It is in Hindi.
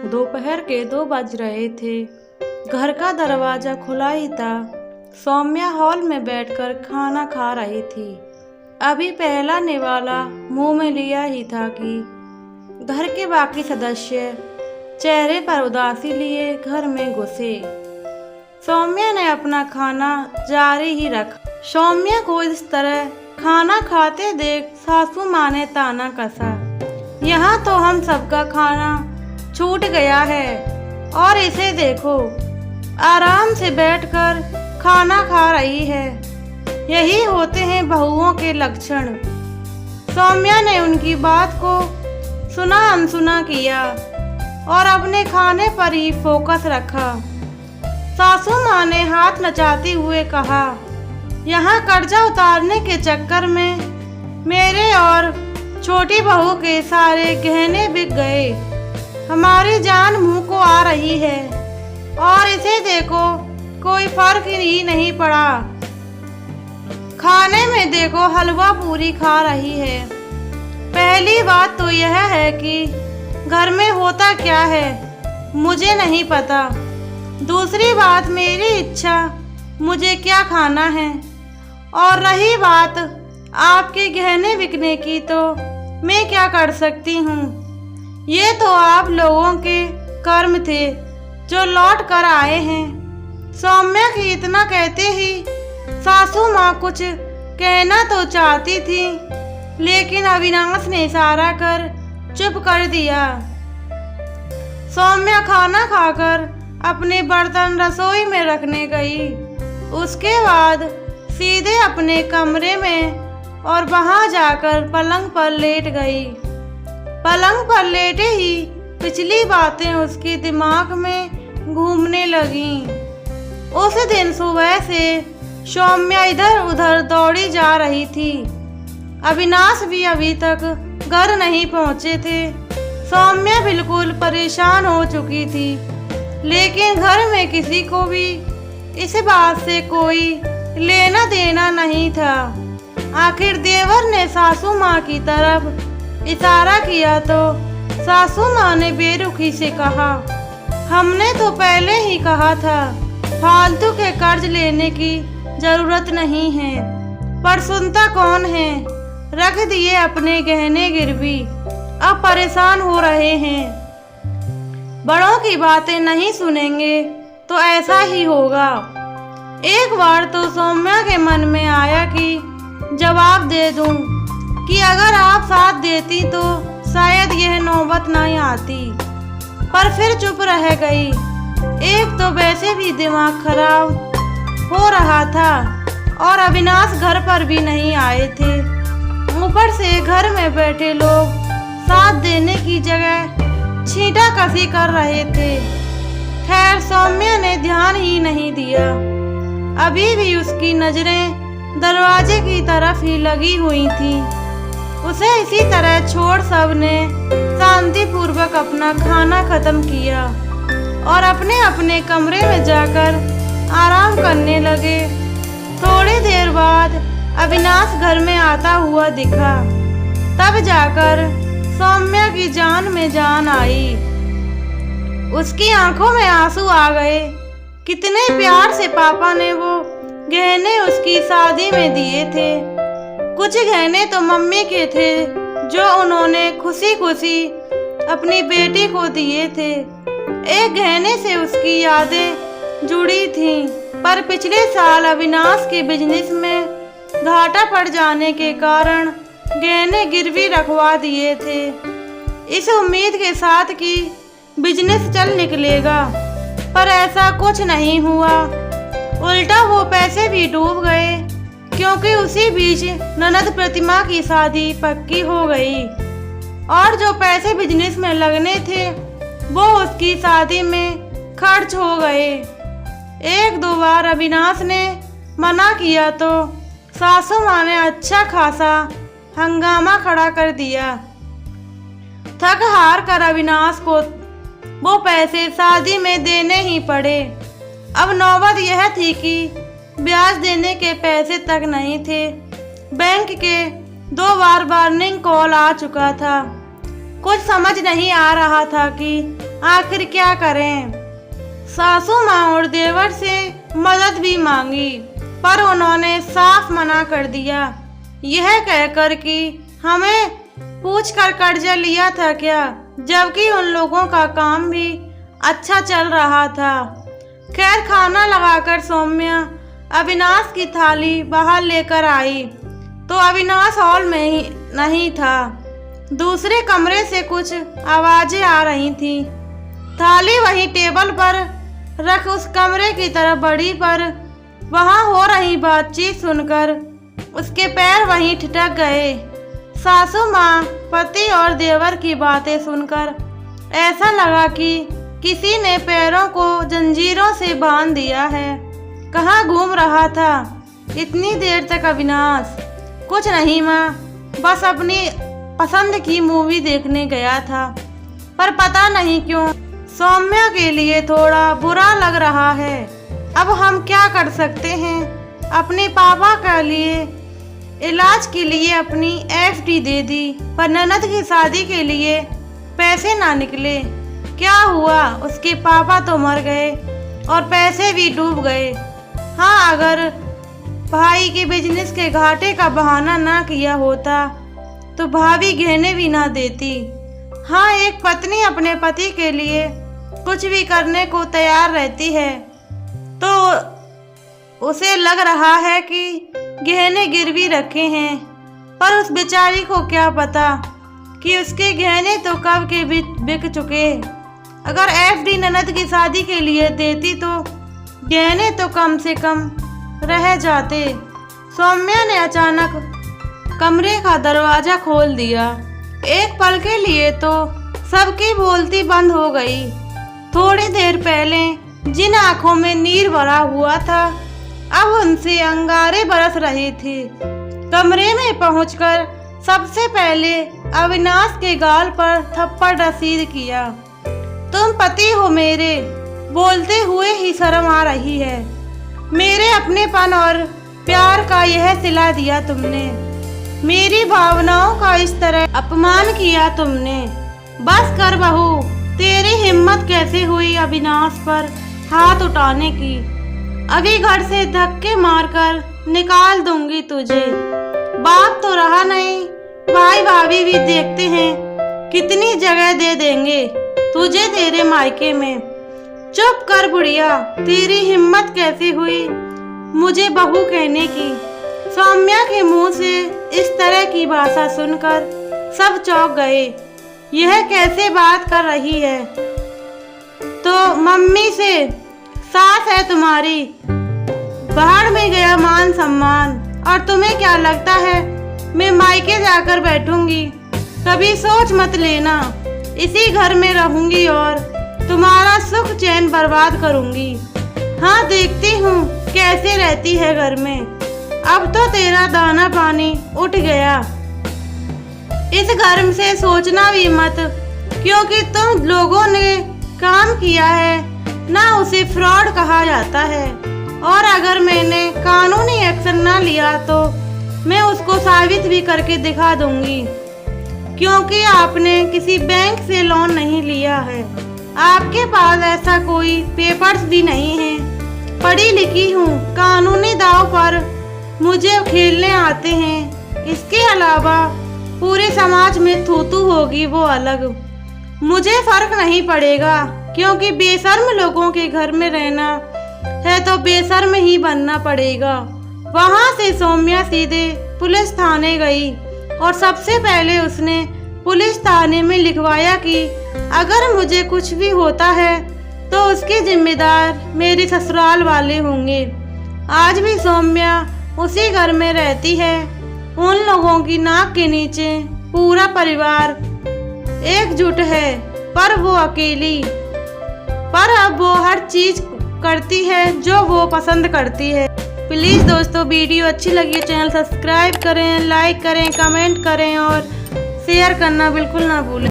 दोपहर के 2 बज रहे थे। घर का दरवाज़ा खुला ही था। सौम्या हॉल में बैठकर खाना खा रही थी। अभी पहला निवाला मुंह में लिया ही था कि घर के बाकी सदस्य चेहरे पर उदासी लिए घर में घुसे। सौम्या ने अपना खाना जारी ही रखा। सौम्या को इस तरह खाना खाते देख सासू माँ ने ताना कसा, यहाँ तो हम सबका खाना छूट गया है और इसे देखो, आराम से बैठकर खाना खा रही है। यही होते हैं बहुओं के लक्षण। सौम्या ने उनकी बात को सुना अनसुना किया और अपने खाने पर ही फोकस रखा। सासू माँ ने हाथ नचाते हुए कहा, यहाँ कर्जा उतारने के चक्कर में मेरे और छोटी बहू के सारे गहने बिक गए। हमारी जान मुंह को आ रही है और इसे देखो, कोई फर्क ही नहीं पड़ा। खाने में देखो हलवा पूरी खा रही है। पहली बात तो यह है कि घर में होता क्या है मुझे नहीं पता। दूसरी बात मेरी इच्छा मुझे क्या खाना है, और रही बात आपके गहने बिकने की, तो मैं क्या कर सकती हूँ। ये तो आप लोगों के कर्म थे जो लौट कर आए हैं। सौम्या की इतना कहते ही सासू माँ कुछ कहना तो चाहती थी, लेकिन अविनाश ने इशारा कर चुप कर दिया। सौम्या खाना खाकर अपने बर्तन रसोई में रखने गई। उसके बाद सीधे अपने कमरे में और वहां जाकर पलंग पर लेट गई। पलंग पर लेटे ही पिछली बातें उसके दिमाग में घूमने लगीं। उस दिन सुबह से सौम्या इधर उधर दौड़ी जा रही थी। अविनाश भी अभी तक घर नहीं पहुंचे थे। सौम्या बिल्कुल परेशान हो चुकी थी, लेकिन घर में किसी को भी इस बात से कोई लेना देना नहीं था। आखिर देवर ने सासू माँ की तरफ इशारा किया तो सासू माँ ने बेरुखी से कहा, हमने तो पहले ही कहा था फालतू के कर्ज लेने की जरूरत नहीं है, पर सुनता कौन है। रख दिए अपने गहने गिरवी, अब परेशान हो रहे हैं। बड़ों की बातें नहीं सुनेंगे तो ऐसा ही होगा। एक बार तो सौम्या के मन में आया कि जवाब दे दूं कि अगर आप साथ देती तो शायद यह नौबत नहीं आती, पर फिर चुप रह गई। एक तो वैसे भी दिमाग खराब हो रहा था और अविनाश घर पर भी नहीं आए थे। ऊपर से घर में बैठे लोग साथ देने की जगह छींटा कसी कर रहे थे। खैर सौम्या ने ध्यान ही नहीं दिया। अभी भी उसकी नजरें दरवाजे की तरफ ही लगी हुई थी। उसे इसी तरह छोड़ सबने शांतिपूर्वक अपना खाना खत्म किया और अपने अपने कमरे में जाकर आराम करने लगे। थोड़ी देर बाद अविनाश घर में आता हुआ दिखा। तब जाकर सौम्या की जान में जान आई। उसकी आंखों में आंसू आ गए। कितने प्यार से पापा ने वो गहने उसकी शादी में दिए थे। कुछ गहने तो मम्मी के थे जो उन्होंने खुशी खुशी अपनी बेटी को दिए थे। एक गहने से उसकी यादें जुड़ी थीं, पर पिछले साल अविनाश के बिजनेस में घाटा पड़ जाने के कारण गहने गिरवी रखवा दिए थे, इस उम्मीद के साथ कि बिजनेस चल निकलेगा। पर ऐसा कुछ नहीं हुआ। उल्टा वो पैसे भी डूब गए, क्योंकि उसी बीच ननद प्रतिमा की शादी पक्की हो गई और जो पैसे बिजनेस में लगने थे वो उसकी शादी में खर्च हो गए। एक दो बार अविनाश ने मना किया तो सासू माँ ने अच्छा खासा हंगामा खड़ा कर दिया। थक हार कर अविनाश को वो पैसे शादी में देने ही पड़े। अब नौबत यह थी कि ब्याज देने के पैसे तक नहीं थे। बैंक के 2 बार वार्निंग कॉल आ चुका था। कुछ समझ नहीं आ रहा था कि आखिर क्या करें। सासू माँ और देवर से मदद भी मांगी, पर उन्होंने साफ मना कर दिया, यह कहकर कि हमें पूछ कर कर्जा लिया था क्या, जबकि उन लोगों का काम भी अच्छा चल रहा था। खैर, खाना लगाकर सौम्या अविनाश की थाली बाहर लेकर आई तो अविनाश हॉल में ही नहीं था। दूसरे कमरे से कुछ आवाजें आ रही थीं। थाली वहीं टेबल पर रख उस कमरे की तरफ बढ़ी, पर वहां हो रही बातचीत सुनकर उसके पैर वहीं ठिठक गए। सासू माँ पति और देवर की बातें सुनकर ऐसा लगा कि किसी ने पैरों को जंजीरों से बांध दिया है। कहाँ घूम रहा था इतनी देर तक अविनाश? कुछ नहीं माँ, बस अपनी पसंद की मूवी देखने गया था, पर पता नहीं क्यों सौम्या के लिए थोड़ा बुरा लग रहा है। अब हम क्या कर सकते हैं? अपने पापा के लिए इलाज के लिए अपनी एफडी दे दी, पर ननद की शादी के लिए पैसे ना निकले। क्या हुआ, उसके पापा तो मर गए और पैसे भी डूब गए। हाँ, अगर भाई के बिजनेस के घाटे का बहाना ना किया होता तो भाभी गहने भी ना देती। हाँ, एक पत्नी अपने पति के लिए कुछ भी करने को तैयार रहती है तो उसे लग रहा है कि गहने गिरवी रखे हैं, पर उस बेचारी को क्या पता कि उसके गहने तो कब के बिक चुके। अगर एफडी ननद की शादी के लिए देती तो गहने तो कम से कम रह जाते। सौम्या ने अचानक कमरे का दरवाजा खोल दिया। एक पल के लिए तो सबकी बोलती बंद हो गई। थोड़ी देर पहले जिन आंखों में नीर भरा हुआ था, अब उनसे अंगारे बरस रही थी। कमरे में पहुंचकर सबसे पहले अविनाश के गाल पर थप्पड़ रसीद किया। तुम पति हो मेरे, बोलते हुए ही शर्म आ रही है। मेरे अपनेपन और प्यार का यह सिला दिया तुमने। मेरी भावनाओं का इस तरह अपमान किया तुमने। बस कर बहू, तेरी हिम्मत कैसे हुई अविनाश पर हाथ उठाने की? अभी घर से धक्के मारकर निकाल दूंगी तुझे। बाप तो रहा नहीं, भाई भाभी भी देखते हैं, कितनी जगह दे देंगे तुझे तेरे मायके में। चुप कर बुढ़िया, तेरी हिम्मत कैसे हुई मुझे बहू कहने की? सौम्या के मुंह से इस तरह की भाषा सुनकर सब चौंक गए। यह कैसे बात कर रही है? तो मम्मी से सास है तुम्हारी, बाहर में गया मान सम्मान। और तुम्हें क्या लगता है मैं मायके जाकर बैठूंगी? कभी सोच मत लेना, इसी घर में रहूंगी और तुम्हारा सुख चैन बर्बाद करूंगी। हाँ, देखती हूँ कैसे रहती है घर में। अब तो तेरा दाना पानी उठ गया। इस घर से सोचना भी मत, क्योंकि तुम लोगों ने काम किया है ना, उसे फ्रॉड कहा जाता है। और अगर मैंने कानूनी एक्शन ना लिया तो मैं उसको साबित भी करके दिखा दूंगी, क्योंकि आपने किसी बैंक से लोन नहीं लिया है। आपके पास ऐसा कोई पेपर्स भी नहीं है। पढ़ी लिखी हूँ, कानूनी दाव पर मुझे खेलने आते हैं। इसके अलावा पूरे समाज में थूथू होगी वो अलग, मुझे फर्क नहीं पड़ेगा, क्योंकि बेशर्म लोगों के घर में रहना है तो बेशर्म ही बनना पड़ेगा। वहाँ से सौम्या सीधे पुलिस थाने गई और सबसे पहले उसने पुलिस थाने में लिखवाया कि अगर मुझे कुछ भी होता है तो उसके जिम्मेदार मेरे ससुराल वाले होंगे। आज भी सौम्या उसी घर में रहती है। उन लोगों की नाक के नीचे पूरा परिवार एकजुट है, पर वो अकेली। पर अब वो हर चीज करती है जो वो पसंद करती है। प्लीज़ दोस्तों, वीडियो अच्छी लगी चैनल सब्सक्राइब करें, लाइक करें, कमेंट करें और शेयर करना बिल्कुल ना भूलें।